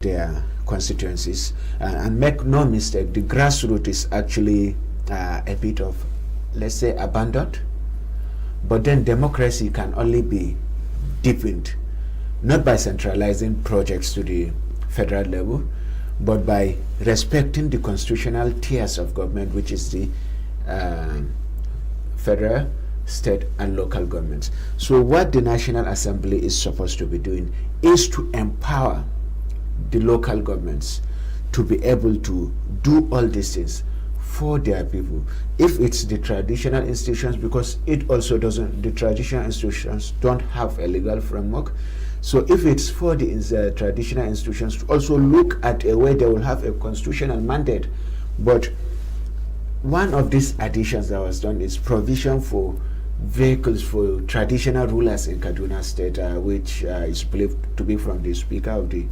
their constituencies. And make no mistake, the grassroots is actually a bit of, let's say, abandoned. But then democracy can only be deepened, not by centralizing projects to the federal level, but by respecting the constitutional tiers of government, which is the federal, state, and local governments. So what the National Assembly is supposed to be doing is to empower the local governments to be able to do all these things for their people. If it's the traditional institutions, because it also doesn't, the traditional institutions don't have a legal framework. So if it's for the traditional institutions to also look at a way they will have a constitutional mandate. But one of these additions that was done is provision for vehicles for traditional rulers in Kaduna State, which is believed to be from the Speaker of the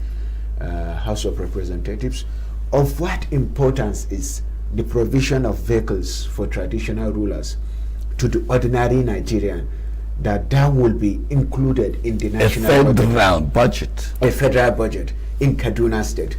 House of Representatives. Of what importance is the provision of vehicles for traditional rulers to the ordinary Nigerian, that will be included in the national budget. A federal budget in Kaduna State.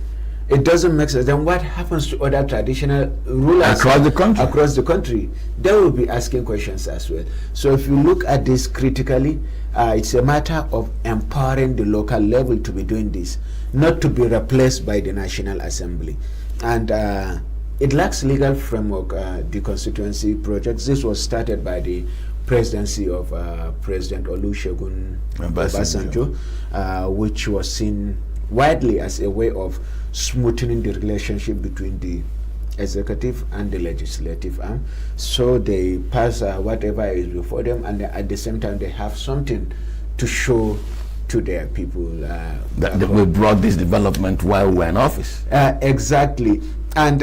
It doesn't make sense. Then what happens to other traditional rulers across the country? Across the country, they will be asking questions as well. So if you look at this critically, it's a matter of empowering the local level to be doing this, not to be replaced by the National Assembly. And it lacks legal framework, the constituency projects. This was started by the presidency of President Olusegun Obasanjo, which was seen widely as a way of smoothing the relationship between the executive and the legislative arm. So they pass whatever is before them, and at the same time they have something to show to their people. That we brought this development while we're in office. Exactly. And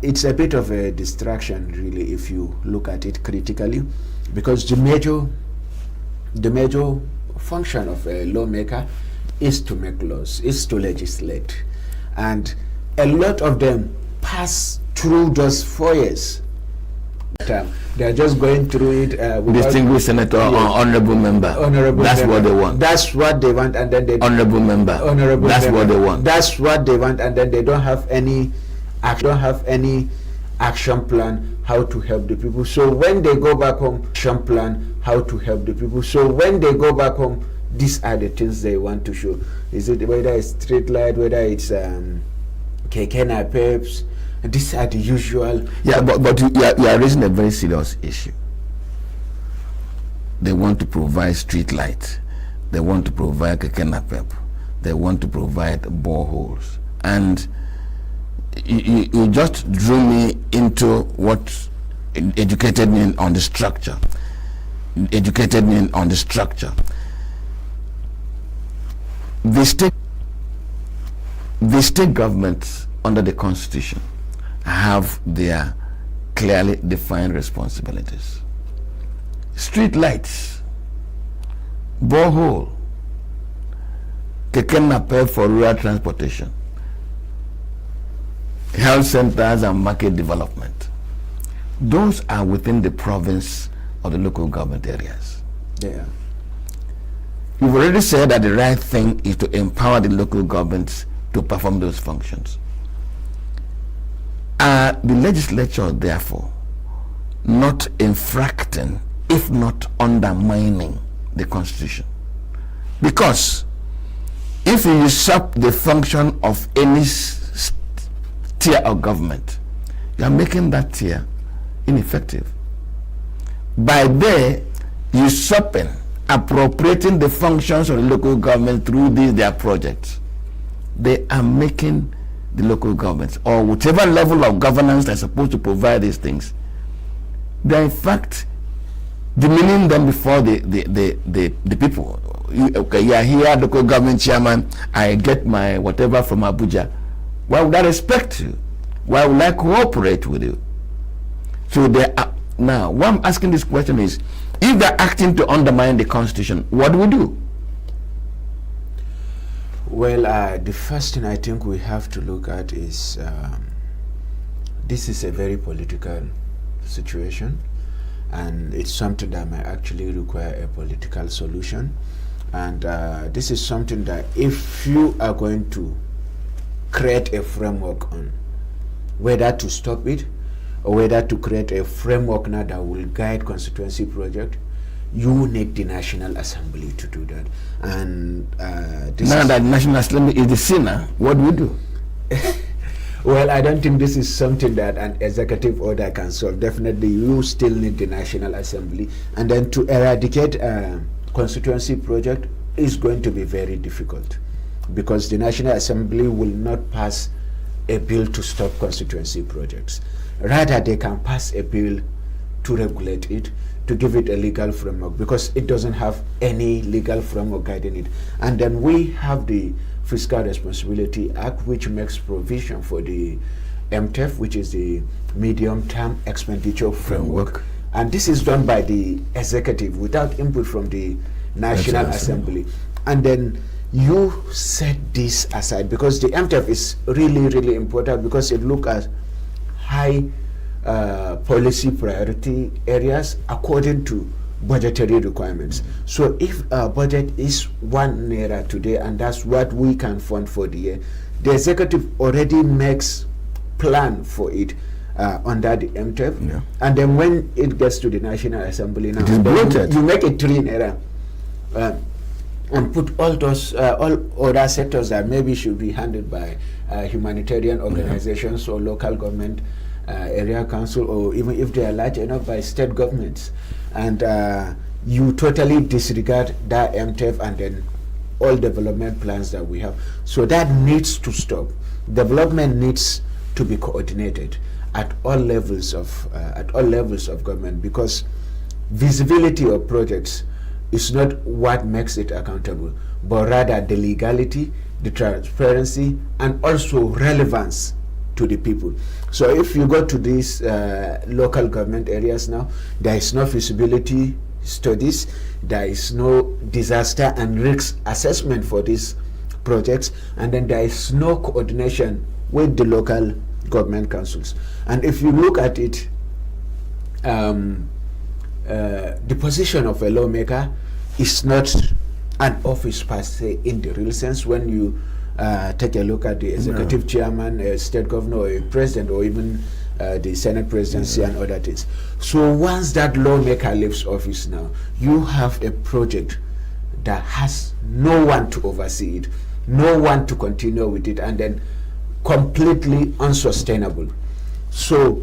it's a bit of a distraction, really, if you look at it critically, because the major function of a lawmaker is to make laws, is to legislate. And a lot of them pass through those 4 years. They are just going through it. Distinguished Senator, honorable member. That's what they want. That's what they want, and then they honorable member. That's what they want. That's what they want, and then they don't have any action plan how to help the people. So when they go back home, action plan how to help the people. So when they go back home, these are the things they want to show. Is it whether it's street light, whether it's keke napep? These are the usual. Yeah, but you are raising a very serious issue. They want to provide street light. They want to provide keke napep. They want to provide boreholes. And you just drew me into what educated me on the structure. Educated me on the structure. The state governments under the Constitution have their clearly defined responsibilities. Street lights, borehole, keke napep for rural transportation, health centers and market development. Those are within the province of the local government areas. Yeah. You've already said that the right thing is to empower the local governments to perform those functions. The legislature, therefore, not infracting, if not undermining the Constitution? Because if you usurp the function of any tier of government, you are making that tier ineffective. By there usurping, appropriating the functions of the local government through their projects, they are making the local governments, or whichever level of governance they're supposed to provide these things, they're in fact demeaning them before the people. Okay, you are here, local government chairman, I get my whatever from Abuja. Why would I respect you? Why would I cooperate with you? So they are, now, why I'm asking this question is, if they're acting to undermine the Constitution, what do we do? Well, the first thing I think we have to look at is this is a very political situation, and it's something that might actually require a political solution. And this is something that if you are going to create a framework on whether to stop it or whether to create a framework now that will guide constituency project, you need the National Assembly to do that. And now that National Assembly is the sinner, what do we do? Well, I don't think this is something that an executive order can solve. Definitely, you still need the National Assembly. And then to eradicate a constituency project is going to be very difficult, because the National Assembly will not pass a bill to stop constituency projects. Rather, they can pass a bill to regulate it, to give it a legal framework, because it doesn't have any legal framework guiding it. And then we have the Fiscal Responsibility Act, which makes provision for the MTEF, which is the Medium Term Expenditure Framework. And this is done by the executive without input from the National Assembly. And then you set this aside, because the MTEF is really, really important, because it looks at high policy priority areas according to budgetary requirements. So if our budget is 1 naira today, and that's what we can fund for the year, the executive already makes plan for it under the MTEF. Yeah. And then when it gets to the National Assembly now, you make it 3 naira and put all those all other sectors that maybe should be handled by humanitarian organizations or local government area council, or even if they are large enough, by state governments. And you totally disregard that MTEF and then all development plans that we have. So that needs to stop. Development needs to be coordinated at all levels of government, because visibility of projects is not what makes it accountable, but rather the legality, the transparency, and also relevance to the people. So if you go to these local government areas now, there is no feasibility studies, there is no disaster and risk assessment for these projects, and then there is no coordination with the local government councils. And if you look at it, the position of a lawmaker is not an office per se in the real sense. When you take a look at the executive chairman, a state governor, or a president, or even the Senate presidency and other things. So once that lawmaker leaves office now, you have a project that has no one to oversee it, no one to continue with it, and then completely unsustainable. So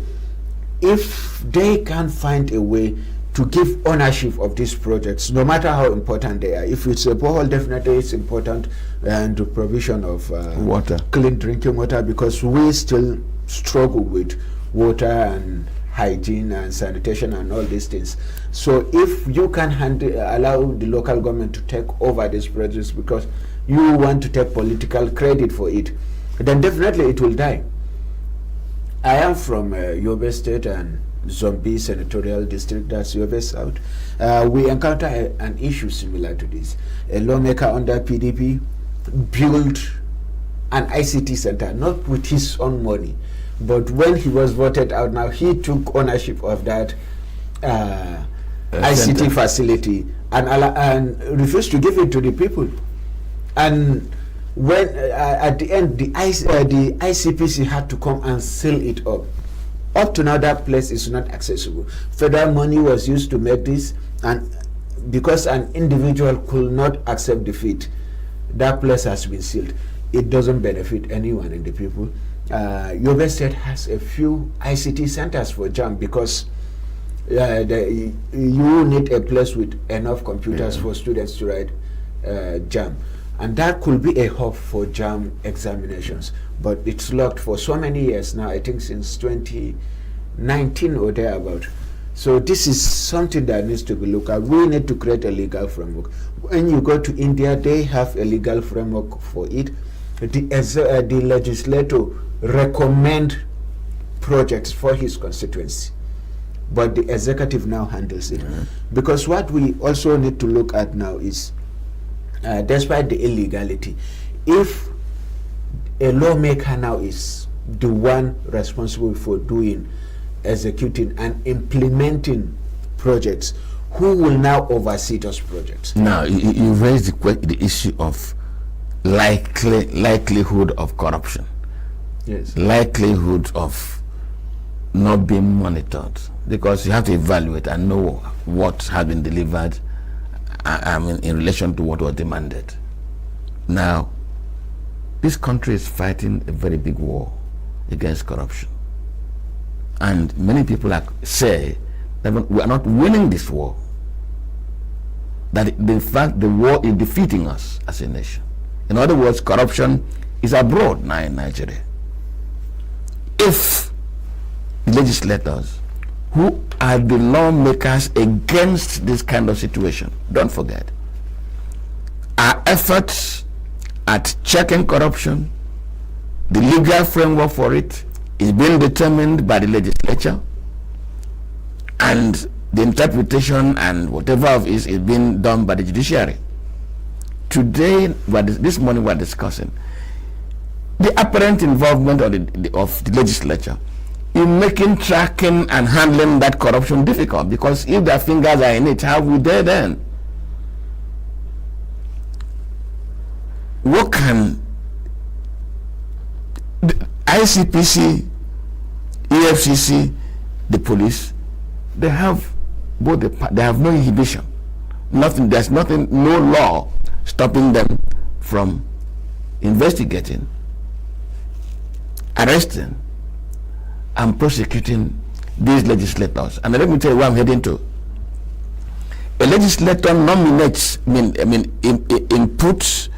if they can find a way to give ownership of these projects, no matter how important they are. If it's a borehole, definitely it's important, and the provision of water, clean drinking water, because we still struggle with water and hygiene and sanitation and all these things. So if you can allow the local government to take over these projects because you want to take political credit for it, then definitely it will die. I am from Yobe State and Zombi Senatorial District, that's Yobe South. We encounter an issue similar to this. A lawmaker under PDP built an ICT center, not with his own money, but when he was voted out now, he took ownership of that ICT facility and refused to give it to the people. And when at the end, the ICPC had to come and seal it up. Up to now, that place is not accessible. Federal money was used to make this, and because an individual could not accept defeat, that place has been sealed. It doesn't benefit anyone in the people. Yobe State has a few ICT centers for JAM because you need a place with enough computers for students to write JAM. And that could be a hub for JAM examinations. But it's locked for so many years now, I think since 2019 or thereabout. So this is something that needs to be looked at. We need to create a legal framework. When you go to India, they have a legal framework for it. The legislator recommend projects for his constituency, but the executive now handles it. Because what we also need to look at now is, despite the illegality, if a lawmaker now is the one responsible for executing and implementing projects, who will now oversee those projects? Now, you raised the issue of likelihood of corruption. Yes. likelihood of not being monitored, because you have to evaluate and know what has been delivered, I mean, in relation to what was demanded. Now, this country is fighting a very big war against corruption. And many people say that we are not winning this war. That in fact the war is defeating us as a nation. In other words, corruption is abroad now in Nigeria. If the legislators, who are the lawmakers against this kind of situation, don't forget, our efforts at checking corruption, the legal framework for it, is being determined by the legislature, and the interpretation and whatever of it is being done by the judiciary. Today, this morning, we're discussing the apparent involvement of the legislature in making tracking and handling that corruption difficult, because if their fingers are in it, how will they then? What can the ICPC, EFCC, the police, they have they have no inhibition. There's nothing, no law stopping them from investigating, arresting, and prosecuting these legislators. And let me tell you where I'm heading to. A legislator nominates, inputs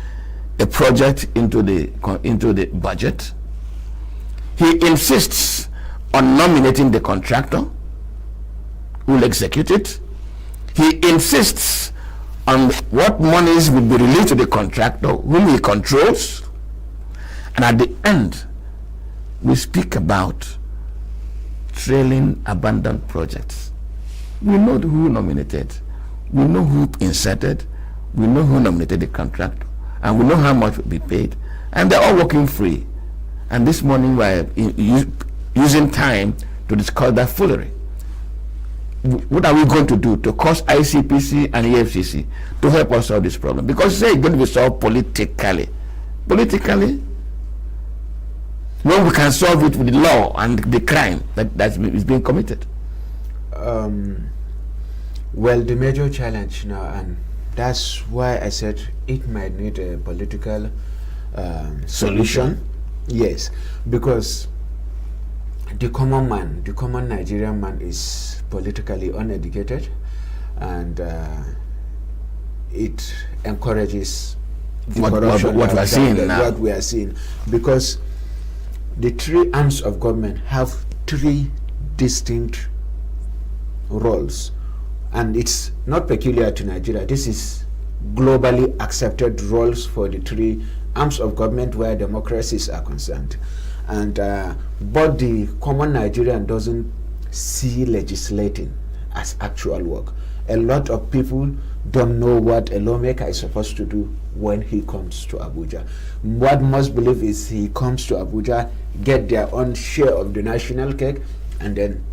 a project into the budget. He insists on nominating the contractor who will execute it. He insists on what monies will be released to the contractor whom he controls. And at the end, we speak about trailing abandoned projects. We know who nominated, we know who inserted, we know who nominated the contractor, and we know how much will be paid, and they're all working free. And this morning we're using time to discuss that foolery. What are we going to do to cause ICPC and EFCC to help us solve this problem? Because say it's going to be solved politically. Politically, when we can solve it with the law and the crime that is being committed. Well, the major challenge now, and that's why I said it might need a political solution. Yes, because the common man, the common Nigerian man, is politically uneducated, and it encourages the corruption what we are seeing now. What we are seeing, because the three arms of government have three distinct roles, and it's not peculiar to Nigeria. This is globally accepted roles for the three arms of government where democracies are concerned. And but the common Nigerian doesn't see legislating as actual work. A lot of people don't know what a lawmaker is supposed to do when he comes to Abuja. What most believe is he comes to Abuja, get their own share of the national cake, and then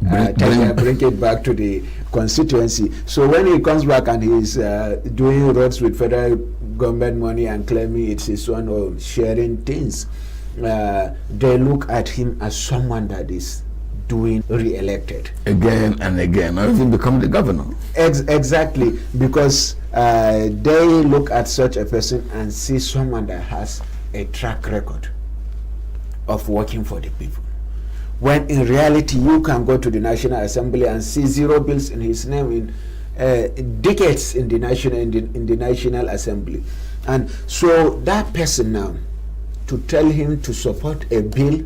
bring it back to the constituency. So when he comes back and he's doing roads with federal government money and claiming it's his own or sharing things, they look at him as someone that is doing re-elected again and again, or even become the governor. Exactly, because they look at such a person and see someone that has a track record of working for the people, when in reality you can go to the National Assembly and see 0 bills in his name in decades in the National Assembly. And so that person now, to tell him to support a bill,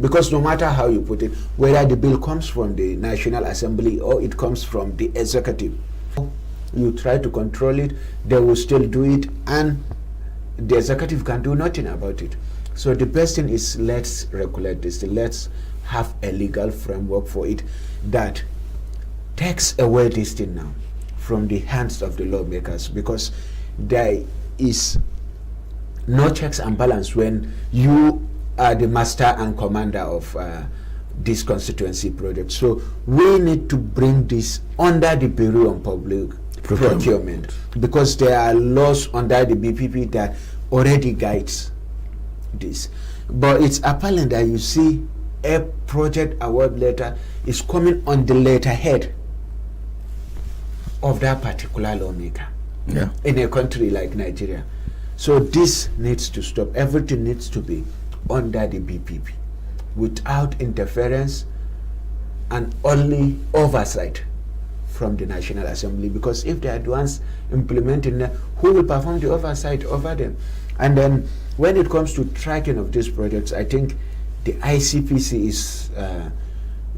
because no matter how you put it, whether the bill comes from the National Assembly or it comes from the executive, you try to control it, they will still do it, and the executive can do nothing about it. So the best thing is, let's regulate this, let's have a legal framework for it that takes away this thing now from the hands of the lawmakers, because there is no checks and balance when you are the master and commander of this constituency project. So we need to bring this under the Bureau of Public Procurement, because there are laws under the BPP that already guides this. But it's appalling that you see a project award letter is coming on the letterhead of that particular lawmaker in a country like Nigeria. So this needs to stop. Everything needs to be under the BPP without interference and only oversight from the National Assembly, because if they are the ones implementing them, who will perform the oversight over them? And then when it comes to tracking of these projects, I think the ICPC is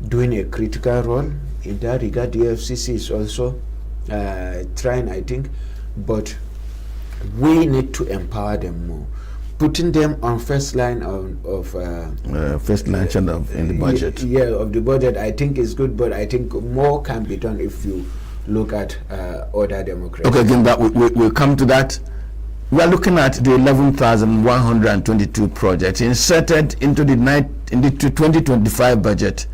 doing a critical role in that regard. The FCC is also trying, I think, but we need to empower them more, putting them on first line of first line in the budget. Of the budget, I think is good, but I think more can be done if you look at other democracies. Okay, again, that we'll come to that. We are looking at the 11,122 projects inserted into the 2025 budget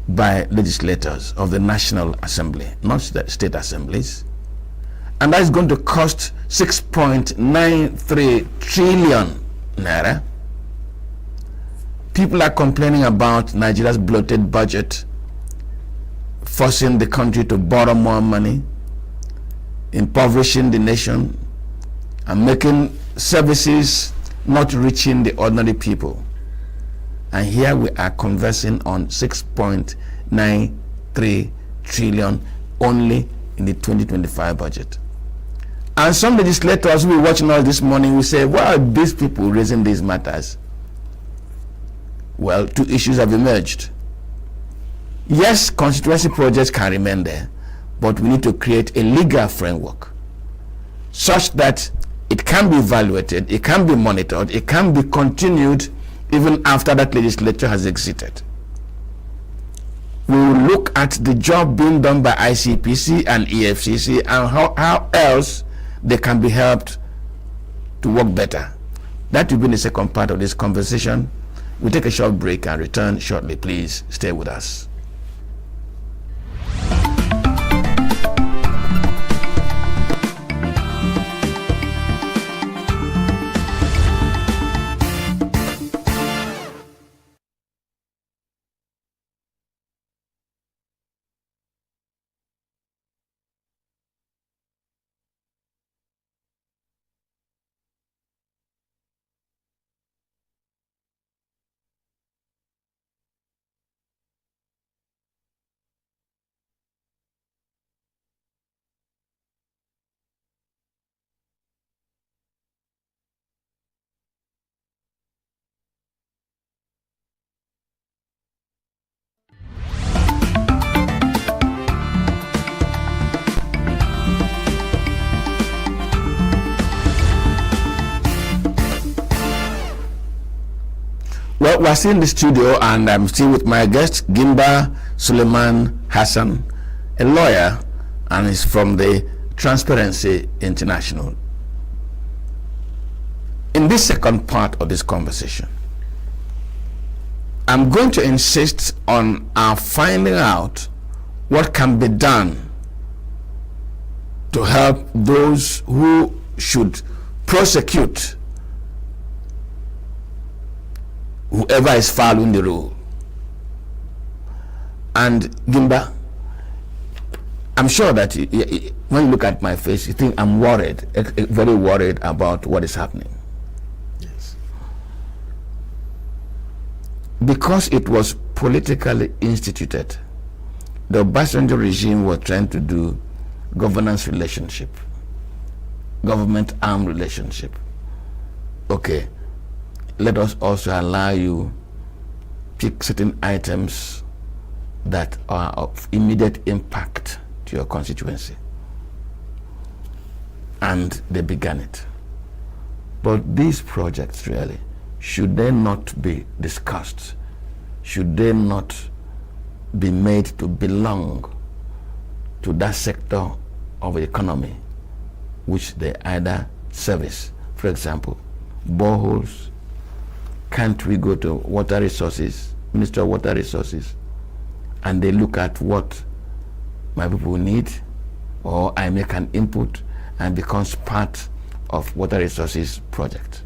by legislators of the National Assembly, not state assemblies. And that is going to cost 6.93 trillion naira. People are complaining about Nigeria's bloated budget, forcing the country to borrow more money, impoverishing the nation, and making services not reaching the ordinary people. And here we are conversing on 6.93 trillion only in the 2025 budget. And some legislators who were watching us this morning will say, why are these people raising these matters? Well, two issues have emerged. Yes, constituency projects can remain there, but we need to create a legal framework such that it can be evaluated, it can be monitored, it can be continued even after that legislature has exited. We will look at the job being done by ICPC and EFCC and how else they can be helped to work better. That will be the second part of this conversation. We'll take a short break and return shortly. Please stay with us. Well, we're still in the studio and I'm still with my guest, Gimba Suleiman Hassan, a lawyer, and he's from the Transparency International. In this second part of this conversation, I'm going to insist on our finding out what can be done to help those who should prosecute whoever is following the rule. And Gimba, I'm sure that when you look at my face, you think I'm worried, very worried about what is happening. Yes. Because it was politically instituted, the Obasanjo regime was trying to do governance relationship, government-arm relationship. Okay, let us also allow you pick certain items that are of immediate impact to your constituency. And they began it. But these projects really, should they not be discussed? Should they not be made to belong to that sector of the economy which they either service? For example, boreholes. Can't we go to water resources, Minister of Water Resources, and they look at what my people need, or I make an input and becomes part of water resources project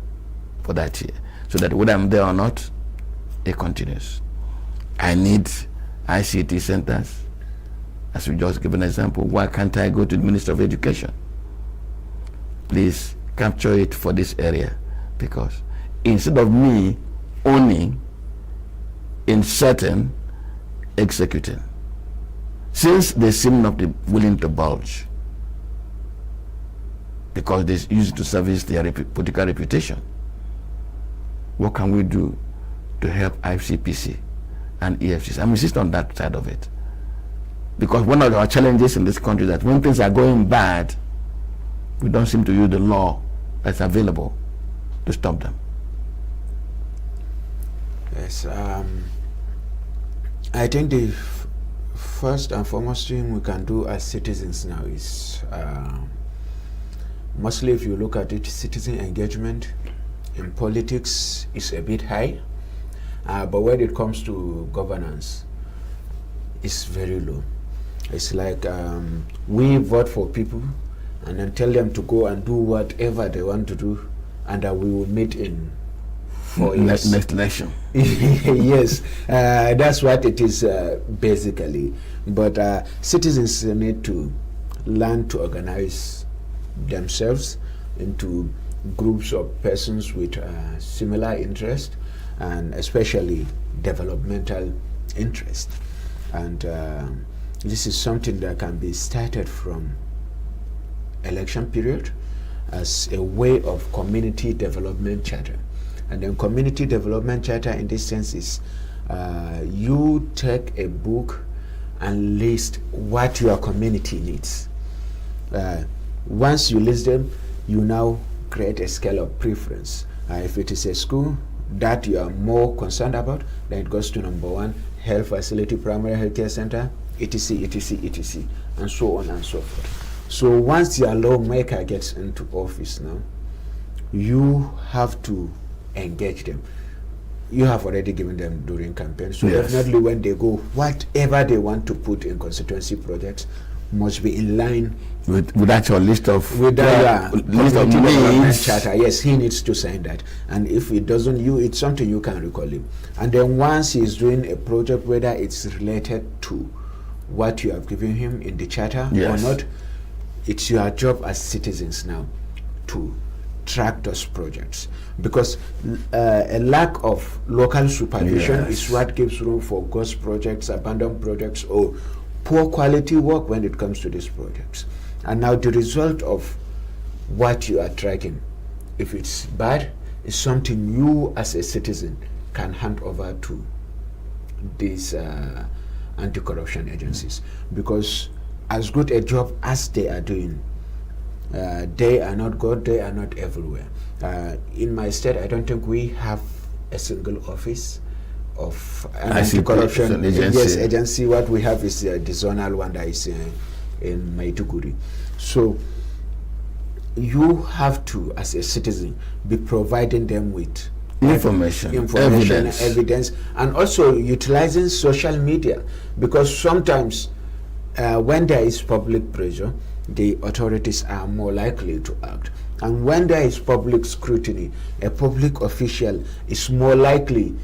for that year. so that whether I'm there or not, it continues. I need ICT centers. As we just give an example, why can't I go to the Minister of Education? Please capture it for this area, because instead of me owning, inserting, executing, since they seem not willing to budge because they use it to service their political reputation, what can we do to help ICPC and EFCC? I'm insisting on that side of it, because one of our challenges in this country is that when things are going bad, we don't seem to use the law that's available to stop them. Yes, I think the first and foremost thing we can do as citizens now is, mostly if you look at it, citizen engagement in politics is a bit high, but when it comes to governance, it's very low. It's like we vote for people and then tell them to go and do whatever they want to do, and that we will meet in 4 years. Next election. Yes, that's what it is basically. But citizens need to learn to organize themselves into groups of persons with similar interest, and especially developmental interest. And this is something that can be started from election period as a way of community development charter. And then community development charter in this sense is you take a book and list what your community needs. Once you list them, you now create a scale of preference. If it is a school that you are more concerned about, then it goes to number 1, health facility, primary health care center, etc, etc, etc, and so on and so forth. So once your lawmaker gets into office now, you have to engage them. You have already given them during campaign, so yes, definitely when they go, whatever they want to put in constituency projects must be in line with actual list of list of needs. charter. Yes, he needs to sign that, and if it doesn't, it's something you can recall him. And then once he's doing a project, whether it's related to what you have given him in the charter yes, or not, it's your job as citizens now to track those projects, because a lack of local supervision yes, is what gives room for ghost projects, abandoned projects, or poor quality work when it comes to these projects. And now the result of what you are tracking, if it's bad, is something you as a citizen can hand over to these anti-corruption agencies, because as good a job as they are doing, they are not good, they are not everywhere. In my state, I don't think we have a single office of an anti-corruption agency. What we have is the zonal one that is in Maiduguri. So you have to, as a citizen, be providing them with information, evidence, and also utilizing social media, because sometimes when there is public pressure, the authorities are more likely to act. And when there is public scrutiny, a public official is more likely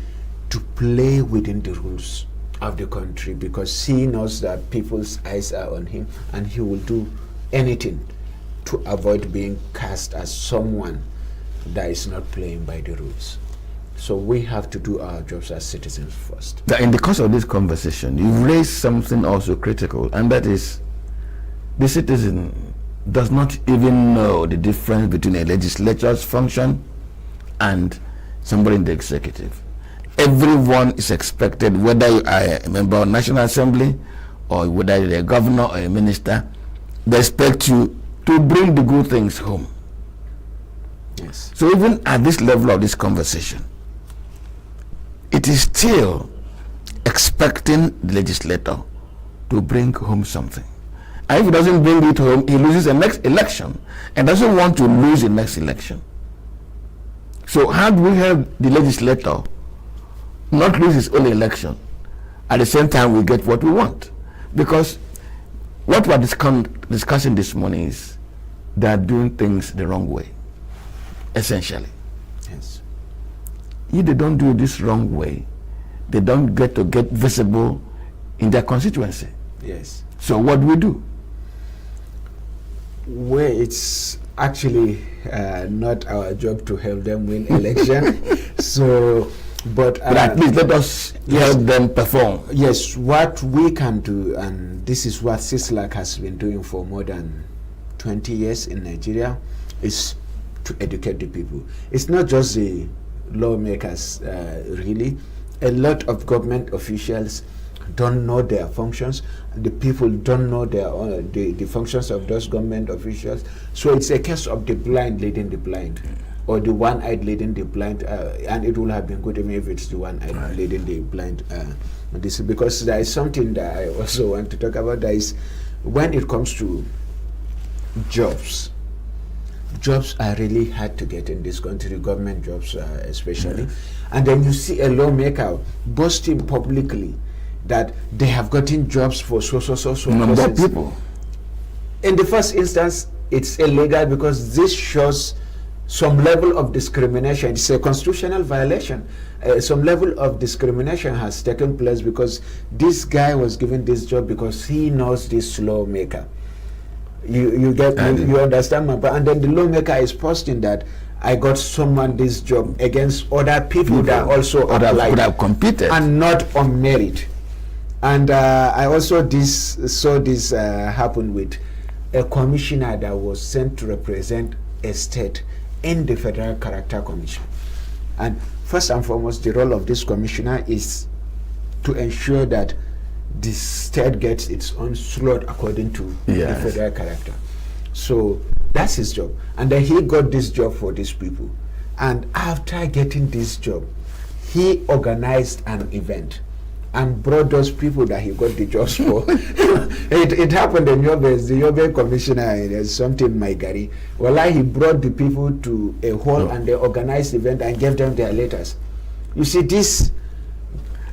to play within the rules of the country, because he knows that people's eyes are on him, and he will do anything to avoid being cast as someone that is not playing by the rules. So we have to do our jobs as citizens first. In the course of this conversation, you've raised something also critical, and that is the citizen does not even know the difference between a legislature's function and somebody in the executive. Everyone is expected, whether you are a member of National Assembly or whether you're a governor or a minister, they expect you to bring the good things home. Yes. So even at this level of this conversation, it is still expecting the legislator to bring home something. And if he doesn't bring it home, he loses the next election and doesn't want to lose the next election. So how do we help the legislator not lose his own election? At the same time, we get what we want. Because what we're discussing this morning is they are doing things the wrong way, essentially. Yes. if they don't do this wrong way, they don't get visible in their constituency. Yes. So what do we do? Well, it's actually not our job to help them win election. So, but at least let us help them perform. Yes, what we can do, and this is what CISLAC has been doing for more than 20 years in Nigeria, is to educate the people. It's not just the lawmakers, really. A lot of government officials don't know their functions. The people don't know their the functions of those government officials. So it's a case of the blind leading the blind, or the one-eyed leading the blind. And it will have been good even if it's the one-eyed leading the blind. This is because there is something that I also want to talk about. That is, when it comes to jobs are really hard to get in this country, government jobs especially. And then you see a lawmaker boasting publicly that they have gotten jobs for so number of people. In the first instance, it's illegal because this shows some level of discrimination. It's a constitutional violation. Some level of discrimination has taken place because this guy was given this job because he knows this lawmaker. You understand my point? And then the lawmaker is posting that I got someone this job against other people that also applied could have competed and not on merit. And I also saw this happen with a commissioner that was sent to represent a state in the Federal Character Commission. And first and foremost, the role of this commissioner is to ensure that the state gets its own slot according to the Federal Character. So that's his job. And then he got this job for these people. And after getting this job, he organized an event and brought those people that he got the jobs for. it happened in Yobe. The Yobe commissioner is something Maigari. Well, he brought the people to a hall and they organized the event and gave them their letters. You see, this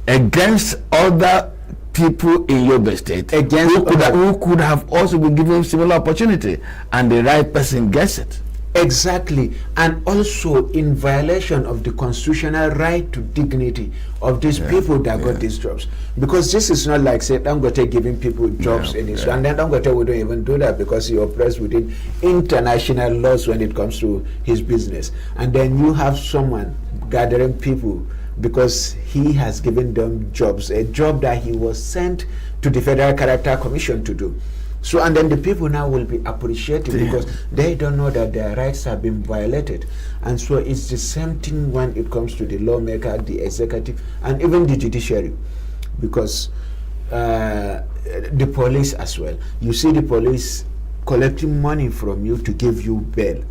against other people in Yobe State who could have also been given similar opportunity, and the right person gets it. Exactly, and also in violation of the constitutional right to dignity of these people that got these jobs. Because this is not like, say, Dangote giving people jobs in this, and then Dangote wouldn't even do that because he operates within international laws when it comes to his business. And then you have someone gathering people because he has given them jobs, a job that he was sent to the Federal Character Commission to do. So, and then the people now will be appreciative because they don't know that their rights have been violated. And so it's the same thing when it comes to the lawmaker, the executive, and even the judiciary. Because the police as well. You see the police collecting money from you to give you bail.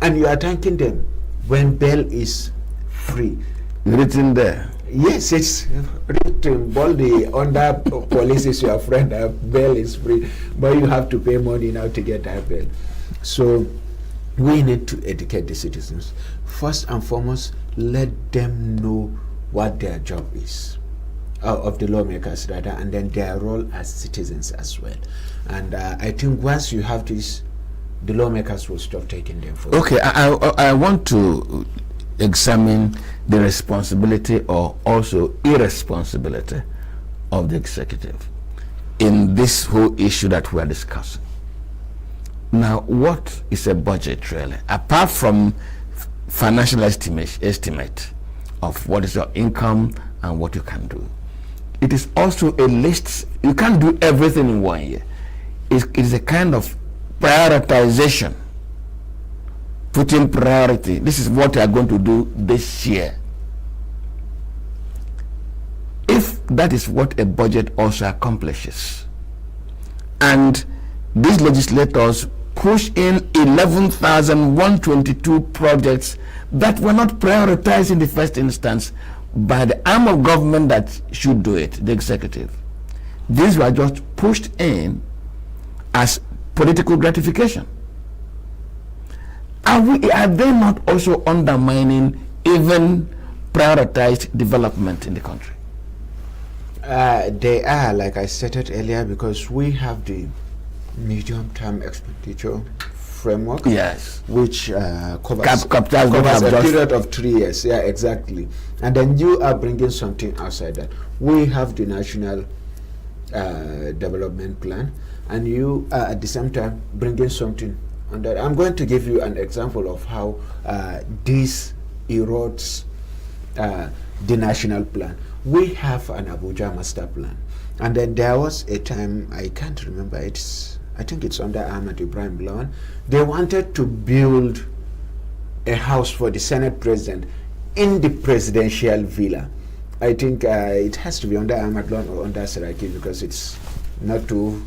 And you are thanking them when bail is free. Written there. Yes, it's written. All the under police is your friend. Bail is free, but you have to pay money now to get that bail. So we need to educate the citizens. First and foremost, let them know what their job is, of the lawmakers rather, and then their role as citizens as well. And I think once you have this, the lawmakers will stop taking them for. Okay, I want to examine the responsibility or also irresponsibility of the executive in this whole issue that we are discussing. Now, what is a budget really? Apart from financial estimate of what is your income and what you can do, it is also a list. You can't do everything in 1 year. It is a kind of prioritization. Putting priority. This is what we are going to do this year. If that is what a budget also accomplishes, and these legislators push in 11,122 projects that were not prioritized in the first instance by the arm of government that should do it, the executive. These were just pushed in as political gratification. Are they not also undermining even prioritized development in the country? They are, like I stated earlier, because we have the medium-term expenditure framework. Yes. Which covers covers a period of 3 years. Yeah, exactly. And then you are bringing something outside that. We have the national development plan, and you are at the same time bringing something on that. I'm going to give you an example of how this erodes the national plan. We have an Abuja master plan, and then there was a time, I can't remember, I think it's under Ahmad Ibrahim Lawan. They wanted to build a house for the Senate president in the presidential villa. I think it has to be under Ahmad Lawan or under Saraki, because it's not too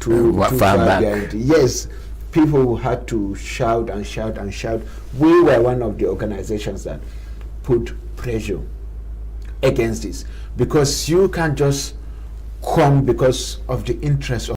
far back. behind. Yes, people had to shout and shout and shout. We were one of the organizations that put pressure against this, because you can't just come because of the interest of